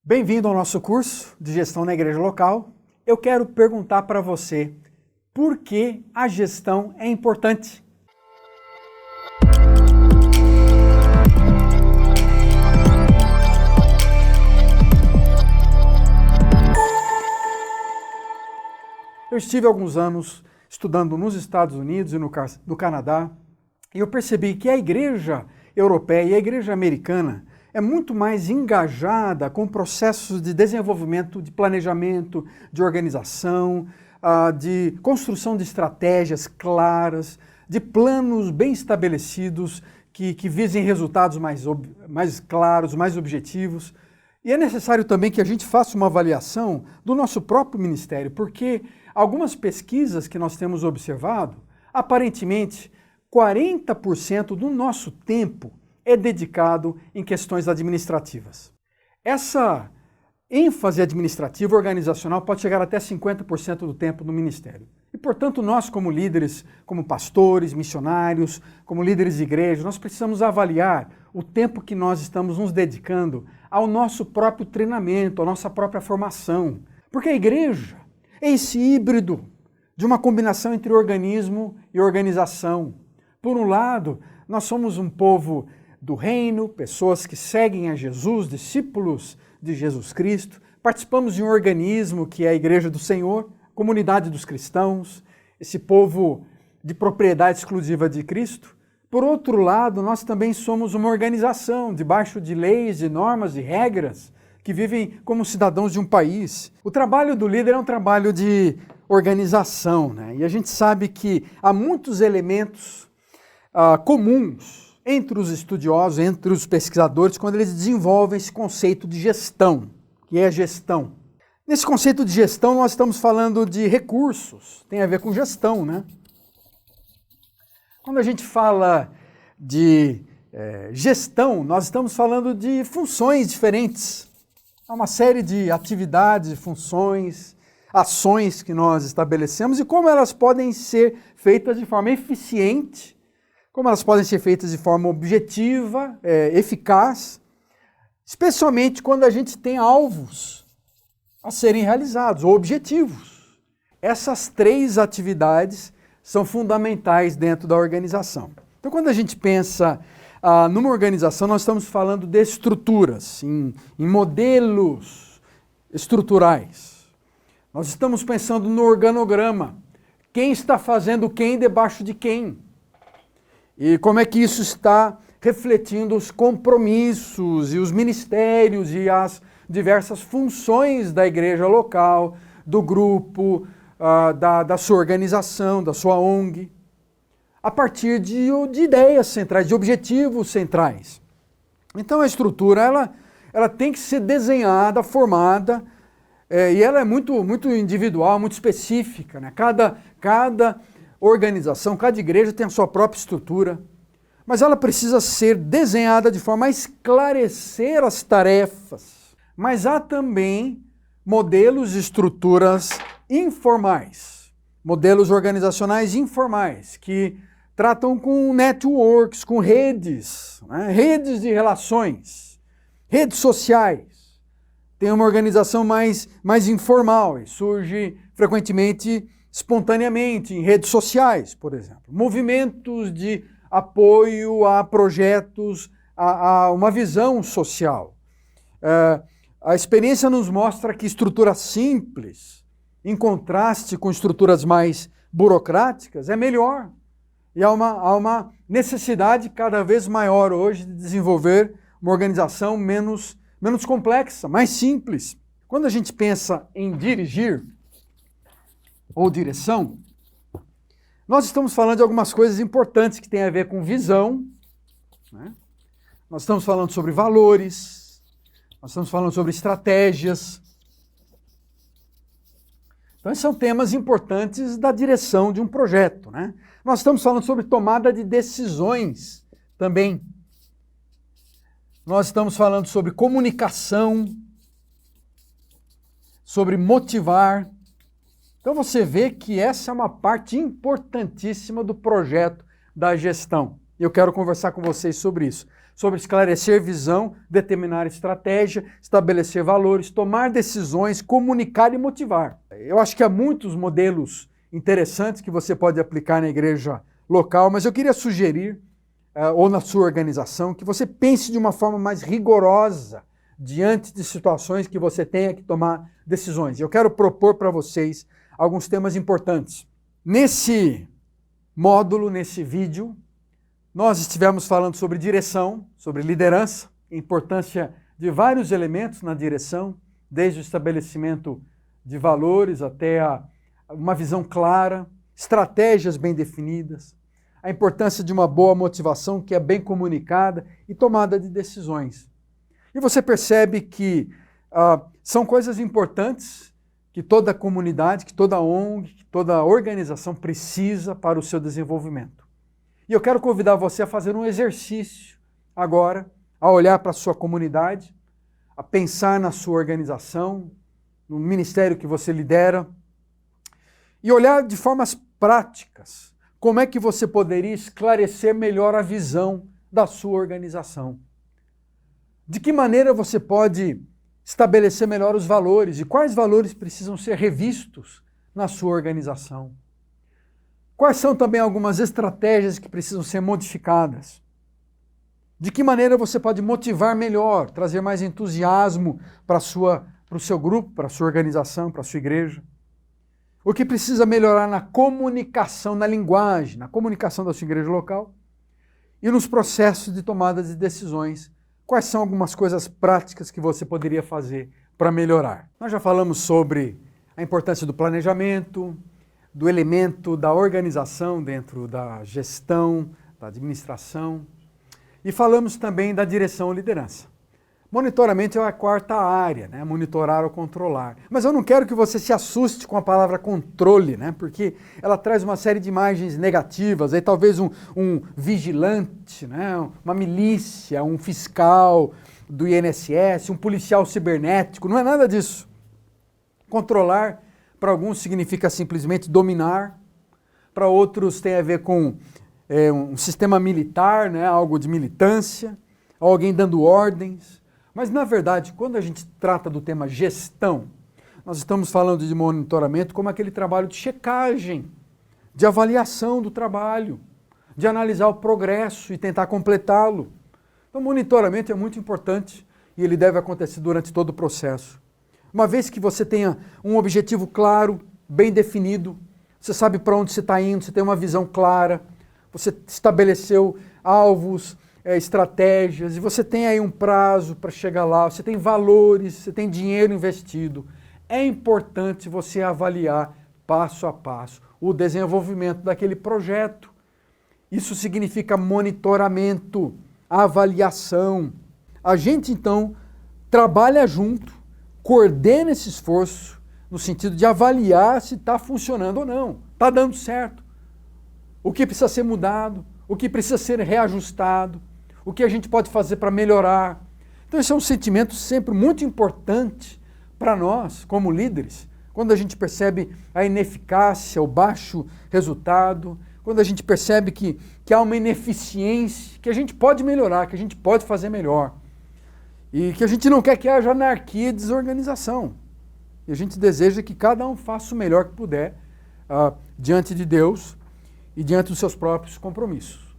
Bem-vindo ao nosso curso de gestão na igreja local. Eu quero perguntar para você por que a gestão é importante. Eu estive alguns anos estudando nos Estados Unidos e no Canadá e eu percebi que a igreja europeia e a igreja americana é muito mais engajada com processos de desenvolvimento, de planejamento, de organização, de construção de estratégias claras, de planos bem estabelecidos que visem resultados mais claros, mais objetivos. E é necessário também que a gente faça uma avaliação do nosso próprio ministério, porque algumas pesquisas que nós temos observado, aparentemente 40% do nosso tempo é dedicado em questões administrativas. Essa ênfase administrativa organizacional pode chegar até 50% do tempo no ministério. E, portanto, nós como líderes, como pastores, missionários, como líderes de igreja, nós precisamos avaliar o tempo que nós estamos nos dedicando ao nosso próprio treinamento, à nossa própria formação. Porque a igreja é esse híbrido de uma combinação entre organismo e organização. Por um lado, nós somos um povo do reino, pessoas que seguem a Jesus, discípulos de Jesus Cristo. Participamos de um organismo que é a Igreja do Senhor, comunidade dos cristãos, esse povo de propriedade exclusiva de Cristo. Por outro lado, nós também somos uma organização debaixo de leis, de normas e regras que vivem como cidadãos de um país. O trabalho do líder é um trabalho de organização, né? E a gente sabe que há muitos elementos comuns entre os estudiosos, entre os pesquisadores, quando eles desenvolvem esse conceito de gestão, que é a gestão. Nesse conceito de gestão, nós estamos falando de recursos, tem a ver com gestão, né? Quando a gente fala de gestão, nós estamos falando de funções diferentes. Há uma série de atividades, funções, ações que nós estabelecemos e como elas podem ser feitas de forma eficiente, como elas podem ser feitas de forma objetiva, eficaz, especialmente quando a gente tem alvos a serem realizados, ou objetivos. Essas três atividades são fundamentais dentro da organização. Então, quando a gente pensa numa organização, nós estamos falando de estruturas, em modelos estruturais. Nós estamos pensando no organograma. Quem está fazendo quem debaixo de quem? E como é que isso está refletindo os compromissos e os ministérios e as diversas funções da igreja local, do grupo, da sua organização, da sua ONG, a partir de ideias centrais, de objetivos centrais. Então a estrutura ela tem que ser desenhada, formada, e ela é muito individual, muito específica, né? Cada organização, cada igreja tem a sua própria estrutura, mas ela precisa ser desenhada de forma a esclarecer as tarefas. Mas há também modelos e estruturas informais, modelos organizacionais informais, que tratam com networks, com redes, né? Redes de relações, redes sociais. Tem uma organização mais informal e surge frequentemente espontaneamente em redes sociais, por exemplo. Movimentos de apoio a projetos, a uma visão social. A experiência nos mostra que estrutura simples, em contraste com estruturas mais burocráticas, é melhor. E há uma necessidade cada vez maior hoje de desenvolver uma organização menos complexa, mais simples. Quando a gente pensa em dirigir, ou direção, nós estamos falando de algumas coisas importantes que têm a ver com visão, né? Nós estamos falando sobre valores, nós estamos falando sobre estratégias. Então, esses são temas importantes da direção de um projeto, né? Nós estamos falando sobre tomada de decisões também. Nós estamos falando sobre comunicação, sobre motivar. Então você vê que essa é uma parte importantíssima do projeto da gestão. E eu quero conversar com vocês sobre isso. sobre esclarecer visão, determinar estratégia, estabelecer valores, tomar decisões, comunicar e motivar. Eu acho que há muitos modelos interessantes que você pode aplicar na igreja local, mas eu queria sugerir, ou na sua organização, que você pense de uma forma mais rigorosa diante de situações que você tenha que tomar decisões. Eu quero propor para vocês alguns temas importantes. Nesse módulo, nesse vídeo, nós estivemos falando sobre direção, sobre liderança, a importância de vários elementos na direção, desde o estabelecimento de valores até uma visão clara, estratégias bem definidas, a importância de uma boa motivação que é bem comunicada e tomada de decisões. E você percebe que são coisas importantes que toda comunidade, que toda ONG, que toda organização precisa para o seu desenvolvimento. E eu quero convidar você a fazer um exercício agora, a olhar para a sua comunidade, a pensar na sua organização, no ministério que você lidera, e olhar de formas práticas como é que você poderia esclarecer melhor a visão da sua organização. De que maneira você pode estabelecer melhor os valores e quais valores precisam ser revistos na sua organização. Quais são também algumas estratégias que precisam ser modificadas? De que maneira você pode motivar melhor, trazer mais entusiasmo para o seu grupo, para a sua organização, para a sua igreja? O que precisa melhorar na comunicação, na linguagem, na comunicação da sua igreja local e nos processos de tomada de decisões. Quais são algumas coisas práticas que você poderia fazer para melhorar? Nós já falamos sobre a importância do planejamento, do elemento da organização dentro da gestão, da administração, e falamos também da direção ou liderança. Monitoramento é a quarta área, né? Monitorar ou controlar. Mas eu não quero que você se assuste com a palavra controle, né? Porque ela traz uma série de imagens negativas, aí talvez um vigilante, né? Uma milícia, um fiscal do INSS, um policial cibernético, não é nada disso. Controlar, para alguns, significa simplesmente dominar, para outros tem a ver com um sistema militar, né? Algo de militância, alguém dando ordens. Mas, na verdade, quando a gente trata do tema gestão, nós estamos falando de monitoramento como aquele trabalho de checagem, de avaliação do trabalho, de analisar o progresso e tentar completá-lo. Então, o monitoramento é muito importante e ele deve acontecer durante todo o processo. Uma vez que você tenha um objetivo claro, bem definido, você sabe para onde você está indo, você tem uma visão clara, você estabeleceu alvos, estratégias, e você tem aí um prazo para chegar lá, você tem valores, você tem dinheiro investido. É importante você avaliar passo a passo o desenvolvimento daquele projeto. Isso significa monitoramento, avaliação. A gente, então, trabalha junto, coordena esse esforço no sentido de avaliar se está funcionando ou não, está dando certo. O que precisa ser mudado, o que precisa ser reajustado, o que a gente pode fazer para melhorar. Então esse é um sentimento sempre muito importante para nós, como líderes, quando a gente percebe a ineficácia, o baixo resultado, quando a gente percebe que há uma ineficiência, que a gente pode melhorar, que a gente pode fazer melhor. E que a gente não quer que haja anarquia e desorganização. E a gente deseja que cada um faça o melhor que puder diante de Deus e diante dos seus próprios compromissos.